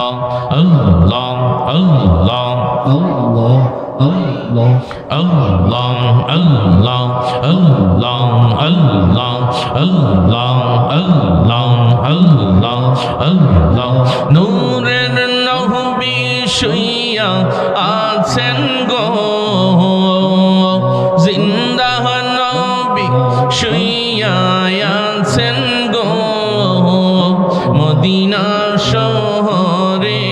Allah, Allah, Allah, Allah, Allah, Allah, Allah, Allah, Allah. নূরের নবী শুইয়া আছেন গো, জিন্দা নবী শুইয়া আছেন গো, মদিনা শহরে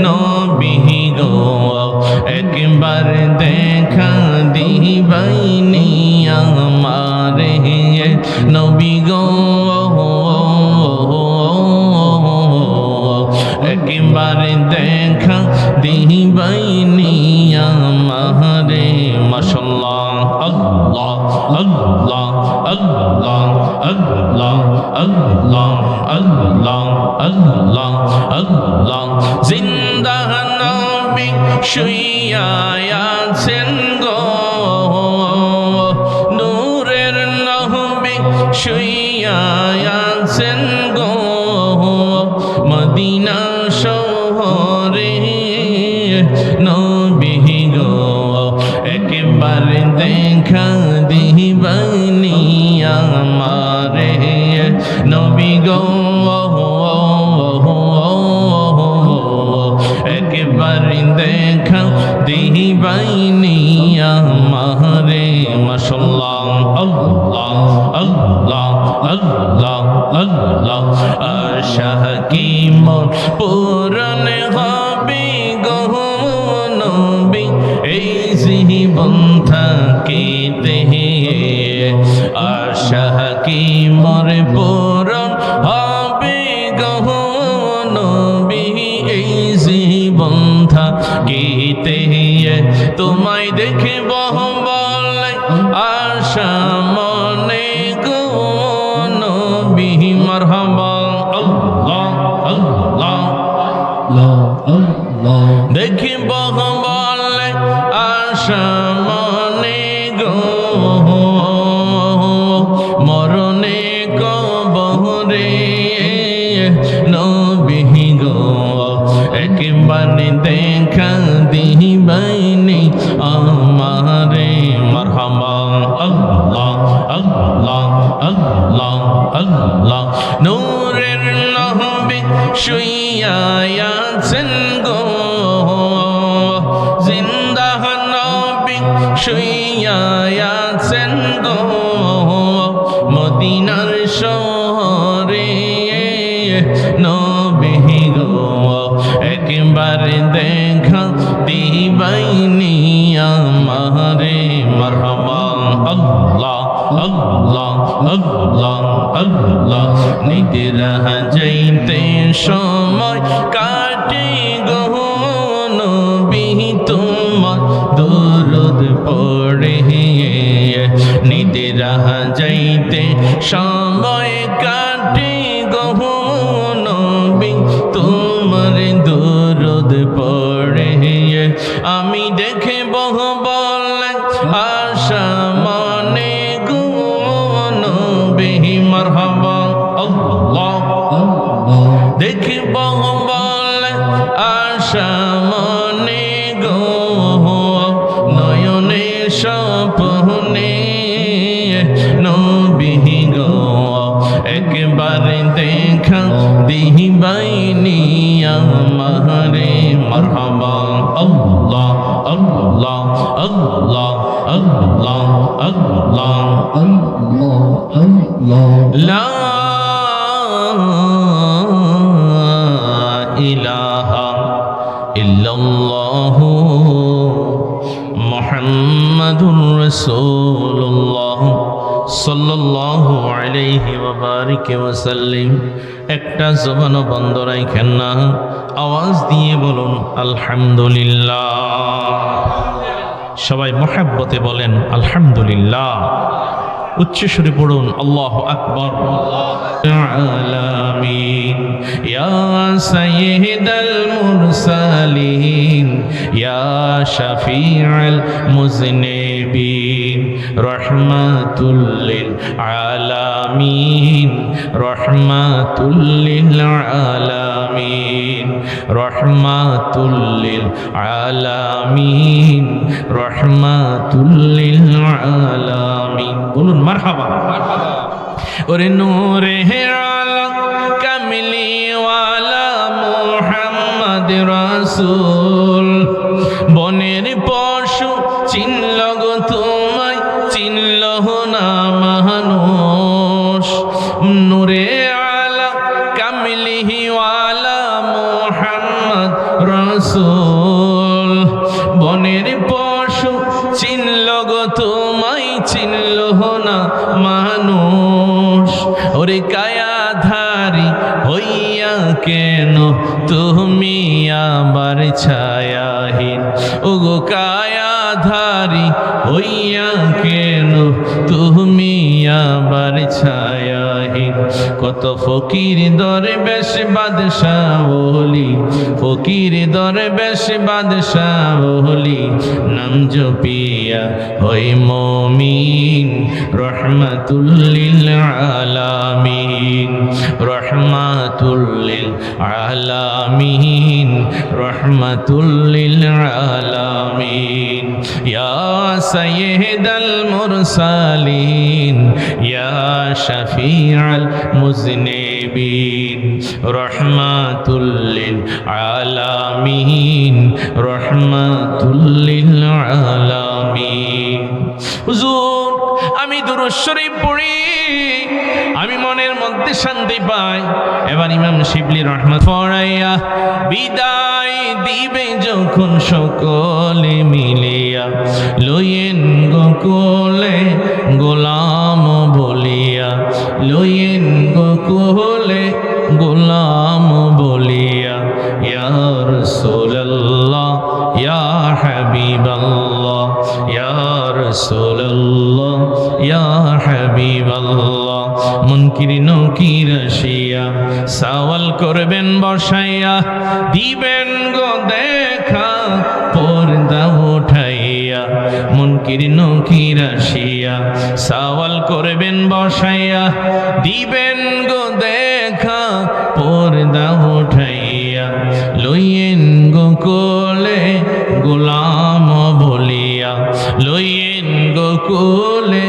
নবী গো, একবার দেখা দিবাইনি আমারে নবী গো, একবার দেখা দিবাইনি আমারে। মাশাআল্লাহ, আল্লাহ আল্লাহ আল্লাহ আল্লাহ আল্লাহ আল্লাহ আল্লাহ আল্লাহ। জিন্দা নবী শুইয়া আছেন গো, নূরের নবী শুইয়া আছেন গো, মদিনা শহরে নবী গো, একবার দেখা দিবাইনি আমারে নবী গো, একবার দেখা দিবাইনি আমারে। মাশাআল্লাহ, আল্লাহ আল্লাহ আল্লাহ আল্লাহ। আশা কি মোর পূরণ হবে গো নবী এই জীবন থাকিতে, আশা কি মোর পূরণ হবে গো নবী এই জীবন থাকিতে, তোমায় দেখিব বলে আশা মনে গো নবী। মারহাবা, আল্লাহ আল্লাহ আল্লাহ। দেখিব বলে আশা মনে গো, মরণে কবরে নবী গো, একবার দেখা দিবাইনি আমারে। মারহাবা, আল্লাহ আল্লাহ আল্লাহ আল্লাহ। নূরের নবী শুইয়া আছেন গো, জিন্দা নবী শুইয়া আছেন গো, মদিনার শহরে নবী গো, একবার দেখা দিবাইনি আমারে। মারহাবা, আল্লাহ আল্লাহ আল্লাহ আল্লাহ। নিদ্রা যাইতে সময় কাটে গো নবী তোমার দরুদ পড়ে, নিদ্রা যাইতে সময় কাটে গো নবী তোমার দরুদ পড়ে, আমি দেখে বহু বলে আশা মনে গো নবী। মারহাবা, আল্লাহ দেখে বহু বলে আশা মনে গো, নয়নে স্বপ্নে নবী গো, একবার দেখা দিবাইনি আমারে। মারহাবা, আল্লাহ আল্লাহ আল্লাহ আল্লাহ আল্লাহ আল্লাহ আল্লাহ। লা ইলাহা ইল্লাল্লাহু মুহাম্মাদুর রাসূলুল্লাহ সাল্লাল্লাহু আলাইহি ওয়া বারিক ওয়া সাল্লিম। একটা জবানও বন্ধ রাখেন না, আওয়াজ দিয়ে বলুন আলহামদুলিল্লাহ। সবাই মহব্বতে বলেন আলহামদুলিল্লাহ। উচ্চ সুরে পড়ুন আল্লাহু আকবার। আলামিন ইয়া সাইয়্যিদাল মুরসালিন ইয়া শাফিউল মুযনিবিন রহমাতুল লিল আলামিন রহমাতুল লিল আলামিন রহমাতুল লিল আলামিন রহমাতুল লিল আলামিন। বলুন মারহাবা। ওরে নূরে আলা কামলি ওয়ালা মুহাম্মদ রাসূল, বনের পশু চিনল গো তোমায়, চিনল না মানুষ। নূরে আলা কামলি ওয়ালা মুহাম্মদ রাসূল, বনের পশু চিনল গো তোমায়, চিনল না মানুষ। ওরে কায়াধারী হইয়া কেন তুমি আবার ছায়াহীন, ওগো কায়াধারী হইয়া কেন তুমি আবার ছায়াহীন। কত ফকির দরবেশ বাদশাহ ওলি, ফকির দরবেশ বাদশাহ ওলি, নাম জপিয়া হই মুমিন। রহমাতুল লিল আলামিন রহমাতুল লিল আলামিন রহমাতুল লিল আলামিন। ইয়া সাইয়্যিদাল মুরসালিন ইয়া শাফিআল মুযনিবিন রহমাতুল লিল আলামিন রহমাতুল লিল আলামিন। হুজুর, আমি দুরূদ শরীফ পড়ি, আমি মনের মধ্যে শান্তি পাই। এবার ইমাম শিবলি রহমত পড়াইয়া বিদায় দিবে যখন সকলে মিলিয়া, লইয়েন গোকুলে গোলাম বলিয়া, লইয়েন গোকুলে গোলাম বলিয়া। ইয়া রাসূলুল্লাহ ইয়া হাবিবাল্লাহ ইয়া রাসূলুল্লাহ ইয়া হাবিবাল্লাহ। মুনকির নকির আসিয়া সওয়াল করবেন বসাইয়া, দিবেন গো দেখা পর্দা উঠাইয়া। মুনকির নকির আসিয়া সওয়াল করবেন বসাইয়া, দিবেন গো দেখা পর্দা উঠাইয়া। লইয়েন গো কোলে গোলাম বলিয়া, লইয়েন গো কোলে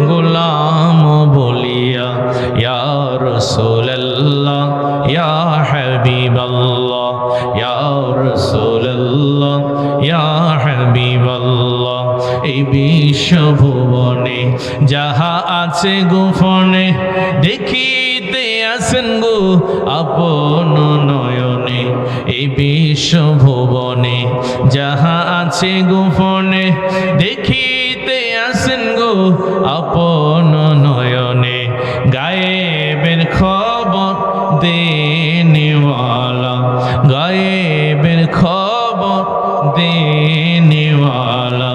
গোলাম বলিয়া। ইয়া রাসূলুল্লাহ ইয়া হাবিবাল্লাহ ইয়া রাসূলুল্লাহ ইয়া হাবিবাল্লাহ। এই বিশ্বভুবনে যাহা আছে গোপনে, দেখিতে আসেন গো আপন নয়নে। এই বিশ্বভুবনে যাহা আছে গোপনে, দেখিতে আসেন গো আপন নয়নে। গায়েবের খবর দেনেওয়ালা, গায়েবের খবর দেনেওয়ালা।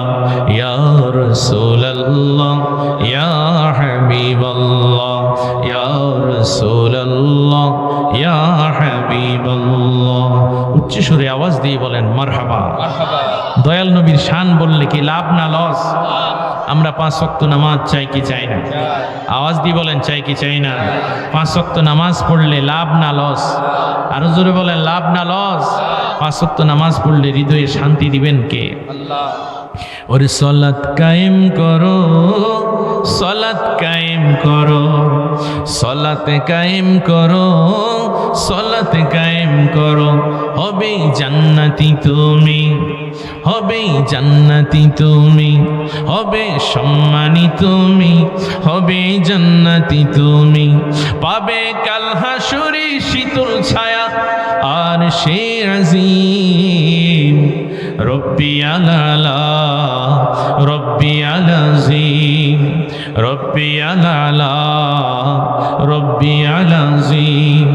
ইয়া রাসূলুল্লাহ ইয়া হাবিবাল্লাহ ইয়া রাসূলুল্লাহ ইয়া হাবিবাল্লাহ। উচ্চ সুরে আওয়াজ দিয়ে বলেন মারহাবা। দয়াল নবীর শান বললে কি লাভ না লস? আমরা 5 ওয়াক্ত নামাজ চাই কি চাই না? আওয়াজ দিয়ে বলেন চাই কি চাই না? 5 ওয়াক্ত নামাজ পড়লে লাভ না লস? আরো জোরে বলেন লাভ না লস? 5 ওয়াক্ত নামাজ পড়লে হৃদয়ে শান্তি দিবেন কে? আল্লাহ। ওরে সালাত কায়েম করো, সালাত কায়েম করো, সালাত কায়েম করো, সালাত কায়েম করো। হবে জান্নাতি তুমি, হবে জান্নাতি তুমি, হবে সম্মানী তুমি, হবে জান্নাতি তুমি। পাবে কাল হাসরে শীতল ছায়া আর সে আজিম। রব্বি আলালা রব্বি আলাজিম রব্বি আলা রব্বি আলাযীম।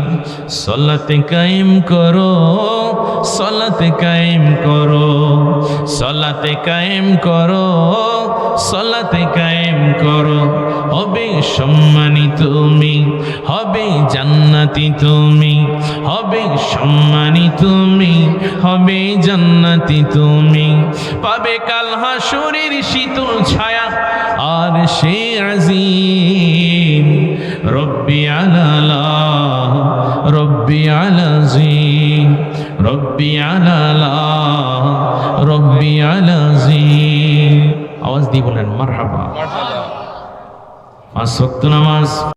সালাতে কায়েম করো, সালাতে কায়েম করো, সালাতে কায়েম করো, সালাতে কায়েম করো। হবে সম্মানী তুমি, হবে জান্নাতি তুমি, হবে সম্মানী তুমি, হবে জান্নাতি তুমি। পাবে কাল হাসুরের শীতল ছায়া আর সে আজিম। রব্বি আলা রব্বি আলাযীম, রব্বি আলা রব্বি আলাযীম। আওয়াজ দিয়ে বলেন মারহাবা। 5 ওয়াক্ত নামাজ